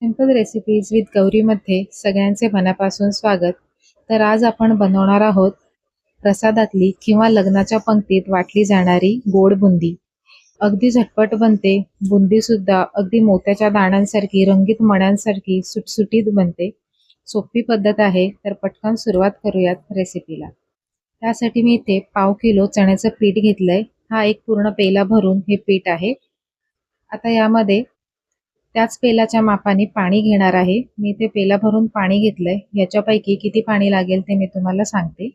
Simple recipes with गौरीमध्ये सगळ्यांचे मनापासून स्वागत. तर आज आपण बनवणार आहोत प्रसादातली किंवा लग्नाच्या पंक्तीत वाटली जाणारी गोड बुंदी. अगदी झटपट बनते. बुंदी सुद्धा अगदी मोत्याच्या दाण्यांसारखी, रंगीत मण्यांसारखी सुटसुटीत बनते. सोपी पद्धत आहे, तर पटकन सुरुवात करूयात रेसिपीला. त्यासाठी मी इथे पाव किलो चण्याचं पीठ घेतलंय. हा एक पूर्ण पेला भरून हे पीठ आहे. आता यामध्ये त्याच पेलाच्या मापाने पाणी घेणार आहे. मी ते पेला भरून पाणी घेतलंय. याच्यापैकी किती पाणी लागेल ते मी तुम्हाला सांगते.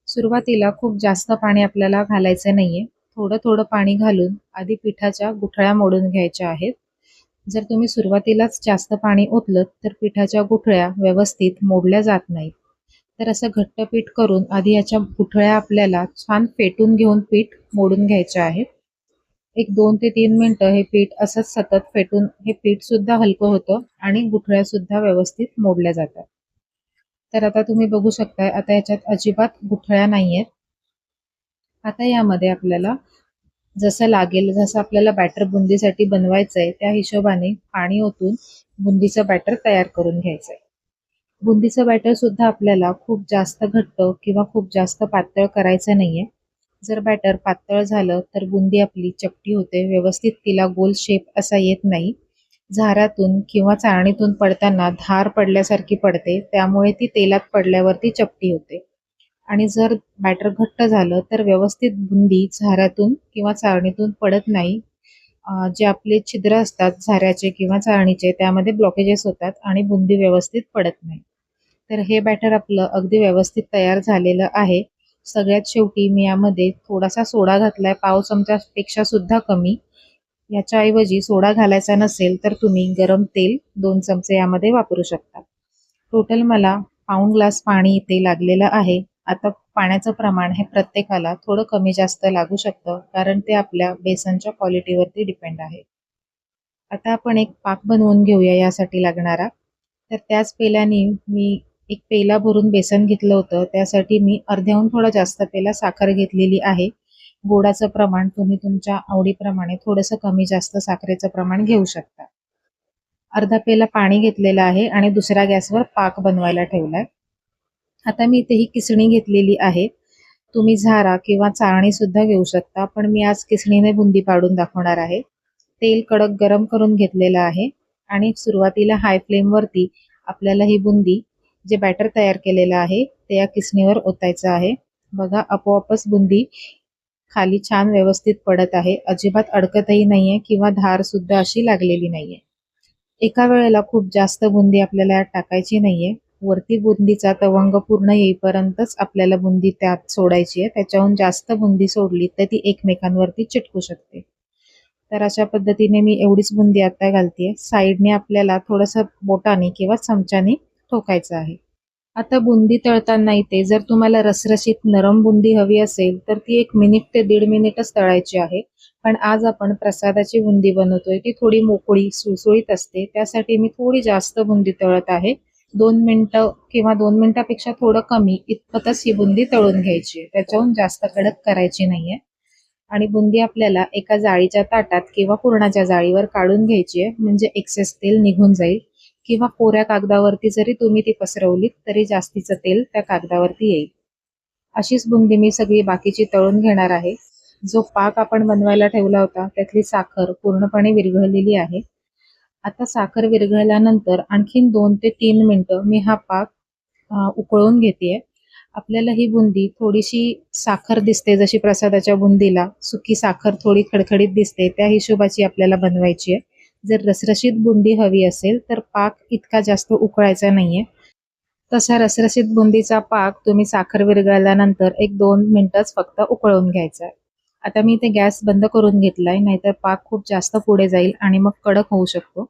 सुरुवातीला खूप जास्त पाणी आपल्याला घालायचं नाहीये. थोडं थोडं पाणी घालून आधी पिठाच्या गुठळ्या मोडून घ्यायच्या आहेत. जर तुम्ही सुरुवातीलाच जास्त पाणी ओतलं तर पिठाच्या गुठळ्या व्यवस्थित मोडल्या जात नाहीत. तर असं घट्ट पीठ करून आधी याच्या गुठळ्या आपल्याला छान फेटून घेऊन पीठ मोडून घ्यायचे आहेत. एक 2 ते 3 मिनिटं हे पीठ असंच सतत फेटून हे पीठ सुद्धा हलकं होतं आणि गुठळ्या सुद्धा व्यवस्थित मोडल्या जातात. तर आता तुम्ही बघू शकताय, आता याच्यात अजिबात गुठळ्या नाहीयेत. आता यामध्ये आपल्याला जसं लागेल, जसं आपल्याला बॅटर बुंदीसाठी बनवायचंय त्या हिशोबाने पाणी ओतून बुंदीचं बॅटर तयार करून घ्यायचंय. बुंदीचं बॅटर सुद्धा आपल्याला खूप जास्त घट्ट किंवा खूप जास्त पातळ करायचं नाहीये. जर बॅटर पातळ झालं तर बुंदी आपली चपटी होते, व्यवस्थित तिला गोल शेप असा येत नाही. झाऱ्यातून किंवा चाळणीतून पडताना धार पडल्यासारखी पडते, त्यामुळे ती तेलात पडल्यावरती चपटी होते. आणि जर बॅटर घट्ट झालं तर व्यवस्थित बुंदी झाऱ्यातून किंवा चाळणीतून पडत नाही. जे आपले छिद्र असतात झाऱ्याचे किंवा चाळणीचे, त्यामध्ये ब्लॉकेजेस होतात आणि बुंदी व्यवस्थित पडत नाही. तर हे बॅटर आपलं अगदी व्यवस्थित तयार झालेलं आहे. सगळ्यात शेवटी मी यामध्ये थोडासा सोडा घातलाय, पाव चमचापेक्षा सुद्धा कमी. याच्याऐवजी सोडा घालायचा नसेल तर तुम्ही गरम तेल 2 चमचे यामध्ये वापरू शकता. टोटल मला पाऊण ग्लास पाणी इथे लागलेलं आहे. आता पाण्याचं प्रमाण हे प्रत्येकाला थोडं कमी जास्त लागू शकतं, कारण ते आपल्या बेसनच्या क्वालिटीवरती डिपेंड आहे. आता आपण एक पाक बनवून घेऊया यासाठी लागणारा. तर त्याच पेल्याने मी एक पेला भरून बेसन घेतलं होतं. त्यासाठी मी अर्ध्याहून थोडा जास्त पेला साखर घेतलेली आहे. गोडाचं प्रमाण तुम्ही तुमच्या आवडीप्रमाणे थोडंसं कमी जास्त साखरेचं प्रमाण घेऊ शकता. अर्धा पेला पाणी घेतलेलं आहे आणि दुसऱ्या गॅसवर पाक बनवायला ठेवलाय. आता मी इथे ही किसणी घेतलेली आहे. तुम्ही झारा किंवा चाळणी सुद्धा घेऊ शकता, पण मी आज किसणीने बुंदी पाडून दाखवणार आहे. तेल कडक गरम करून घेतलेलं आहे आणि सुरुवातीला हाय फ्लेमवरती आपल्याला ही बुंदी, जे बॅटर तयार केलेलं आहे ते या किसणीवर ओतायचं आहे. बघा, आपोआपच बुंदी खाली छान व्यवस्थित पडत आहे. अजिबात अडकतही नाहीये किंवा धार सुद्धा अशी लागलेली नाहीये. एका वेळेला खूप जास्त बुंदी आपल्याला यात टाकायची नाहीये. वरती बुंदीचा तवंग पूर्ण येईपर्यंतच आपल्याला बुंदी त्यात सोडायची आहे. त्याच्याहून जास्त बुंदी सोडली तर ती एकमेकांवरती चिटकू शकते. तर अशा पद्धतीने मी एवढीच बुंदी आता घालतेय. साईडने आपल्याला थोडंसं बोटाने किंवा चमच्याने ठोकायचं आहे. आता बुंदी तळताना इथे जर तुम्हाला रसरशीत नरम बुंदी हवी असेल तर ती 1 मिनिट ते 1.5 मिनिटच तळायची आहे. पण आज आपण प्रसादाची बुंदी बनवतोय, ती थोडी मोकळी सुळसुळीत असते. त्यासाठी मी थोडी जास्त बुंदी तळत आहे. 2 मिनिटं किंवा 2 मिनिटापेक्षा थोडं कमी इतपतच ही बुंदी तळून घ्यायची आहे. त्याच्याहून जास्त कडक करायची नाहीये. आणि बुंदी आपल्याला एका जाळीच्या ताटात किंवा पुरणाच्या जाळीवर काढून घ्यायची आहे, म्हणजे एक्सेस तेल निघून जाईल. किंवा कोऱ्या कागदावरती जरी तुम्ही ती पसरवलीत तरी जास्तीचं तेल त्या कागदावरती येईल. अशीच बुंदी मी सगळी बाकीची तळून घेणार आहे. जो पाक आपण बनवायला ठेवला होता त्यातली साखर पूर्णपणे विरघळलेली आहे. आता साखर विरघळल्यानंतर आणखीन 2 ते 3 मिनिटं मी हा पाक उकळून घेतेय. आपल्याला ही बुंदी थोडीशी साखर दिसते, जशी प्रसादाच्या बुंदीला सुकी साखर थोडी खडखडीत दिसते, त्या हिशोबाची आपल्याला बनवायची आहे. जर रसरशीत बुंदी हवी असेल तर पाक इतका जास्त उकळायचा नाहीये. तसा रसरशीत बुंदीचा पाक तुम्ही साखर विरघळल्यानंतर 1-2 मिनिटच फक्त उकळून घ्यायचा आहे. आता मी इथे गॅस बंद करून घेतलाय, नाहीतर पाक खूप जास्त पुढे जाईल आणि मग कडक होऊ शकतो.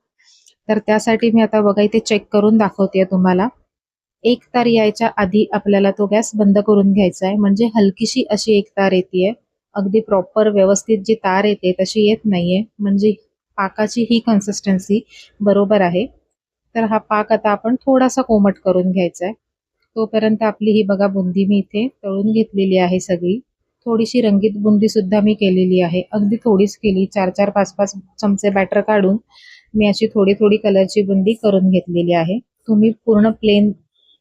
तर त्यासाठी मी आता बघा इथे चेक करून दाखवतेय तुम्हाला. एक तार यायच्या आधी आपल्याला तो गॅस बंद करून घ्यायचा आहे, म्हणजे हलकीशी अशी एक तार येतेय. अगदी प्रॉपर व्यवस्थित जी तार येते तशी येत नाहीये, म्हणजे पाकाची ही कन्सिस्टन्सी बरोबर आहे. तर हा पाक आता आपण थोडासा कोमट करून घ्यायचा आहे. तोपर्यंत आपली ही बघा बुंदी मी इथे तळून घेतलेली आहे सगळी. थोडीशी रंगीत बुंदी सुद्धा मी केलेली आहे. अगदी थोडीच केली, 4-4, 5-5 चमचे बॅटर काढून मी अशी थोडी थोडी कलरची बुंदी करून घेतलेली आहे. तुम्ही पूर्ण प्लेन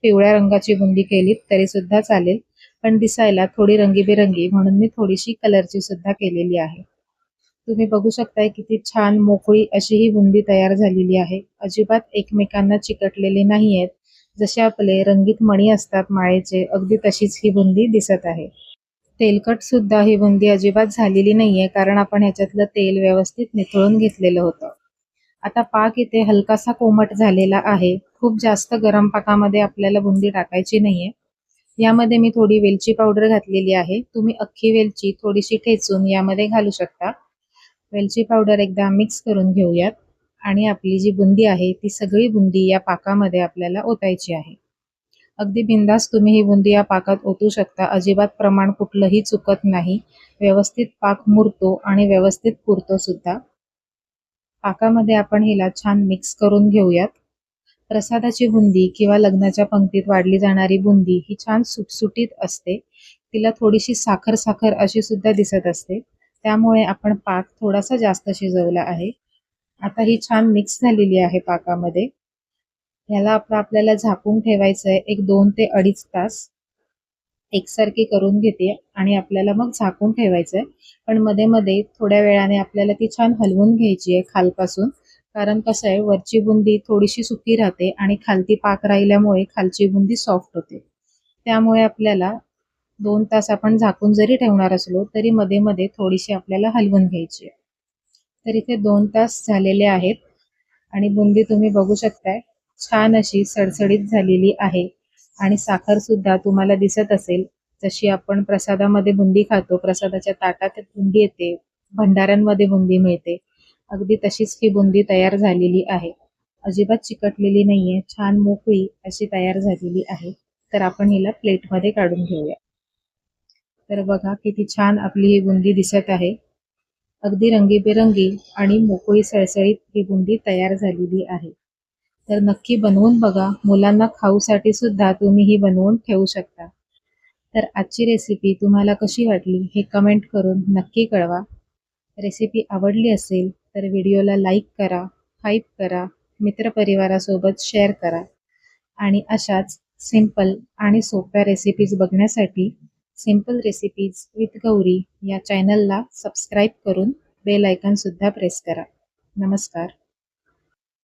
पिवळ्या रंगाची बुंदी केलीत तरी सुद्धा चालेल, पण दिसायला थोडी रंगीबेरंगी म्हणून मी थोडीशी कलरची सुद्धा केलेली आहे. तुम्ही बघू शकताय किती छान मोकळी अशी ही बुंदी तयार झालेली आहे. अजिबात एकमेकांना चिकटलेली नाहीयेत. जसे आपले रंगीत मणी असतात माळेचे, अगदी तशीच ही बुंदी दिसत आहे. तेलकट सुद्धा ही बुंदी अजिबात झालेली नाहीये, कारण आपण ह्याच्यातलं तेल व्यवस्थित निथळून घेतलेलं होतं. आता पाक इथे हलकासा कोमट झालेला आहे. खूप जास्त गरम पाकामध्ये आपल्याला बुंदी टाकायची नाहीये. यामध्ये मी थोडी वेलची पावडर घातलेली आहे. तुम्ही अख्खी वेलची थोडीशी ठेचून यामध्ये घालू शकता. वेलची पावडर एकदा मिक्स करून घेऊयात आणि आपली जी बुंदी आहे ती सगळी बुंदी या पाकामध्ये आपल्याला ओतायची आहे. अगदी बिनधास्त तुम्ही ही बुंदी या पाकात ओतू शकता. अजिबात प्रमाण कुठलंही चुकत नाही. व्यवस्थित पाक मुरतो आणि व्यवस्थित पुरतो सुद्धा. पाकामध्ये आपण हिला छान मिक्स करून घेऊयात. प्रसादाची बुंदी किंवा लग्नाच्या पंक्तीत वाढली जाणारी बुंदी ही छान सुटसुटीत असते. तिला थोडीशी साखर साखर अशी सुद्धा दिसत असते. त्यामुळे आपण पाक थोडासा जास्त शिजवला आहे. आता ही छान मिक्स झालेली आहे पाकामध्ये. ह्याला आपल्याला झाकून ठेवायचं आहे 1-2 ते 2.5 तास. एकसारखी करून घेते आणि आपल्याला मग झाकून ठेवायचं आहे. पण मध्ये मध्ये थोड्या वेळाने आपल्याला ती छान हलवून घ्यायची आहे खालपासून. कारण कसं आहे, वरची बुंदी थोडीशी सुकी राहते आणि खालती पाक राहिल्यामुळे खालची बुंदी सॉफ्ट होते. त्यामुळे आपल्याला 2 तास आपण झाकून जरी ठेवणार असलो तरी मध्ये मध्ये थोडीशी आपल्याला हलवून घ्यायची आहे. तर इथे 2 तास झालेले आहेत आणि बुंदी तुम्ही बघू शकताय छान अशी सडसडीत झालेली आहे. आणि साखर सुद्धा तुम्हाला दिसत असेल, जशी आपण प्रसादामध्ये बुंदी खातो, प्रसादाच्या ताटात बुंदी येते, भंडाऱ्यांमध्ये बुंदी मिळते, अगदी तशीच ही बुंदी तयार झालेली आहे. अजिबात चिकटलेली नाहीये, छान मोकळी अशी तयार झालेली आहे. तर आपण हिला प्लेटमध्ये काढून घेऊया. तर बघा किती छान आपली ही बुंदी दिसत आहे. अगदी रंगीबेरंगी आणि मोकळी सळसळीत ही बुंदी तयार झालेली आहे. तर नक्की बनवून बघा. मुलांना खाऊसाठी सुद्धा तुम्ही ही बनवून ठेवू शकता. तर आजची रेसिपी तुम्हाला कशी वाटली हे कमेंट करून नक्की कळवा. रेसिपी आवडली असेल तर व्हिडिओला लाईक करा, हाईप करा, मित्रपरिवारासोबत शेअर करा आणि अशाच सिंपल आणि सोप्या रेसिपीज बघण्यासाठी सिंपल रेसिपीज विथ गौरी या चॅनलला सबस्क्राईब करून बेल आयकॉन सुद्धा प्रेस करा. नमस्कार.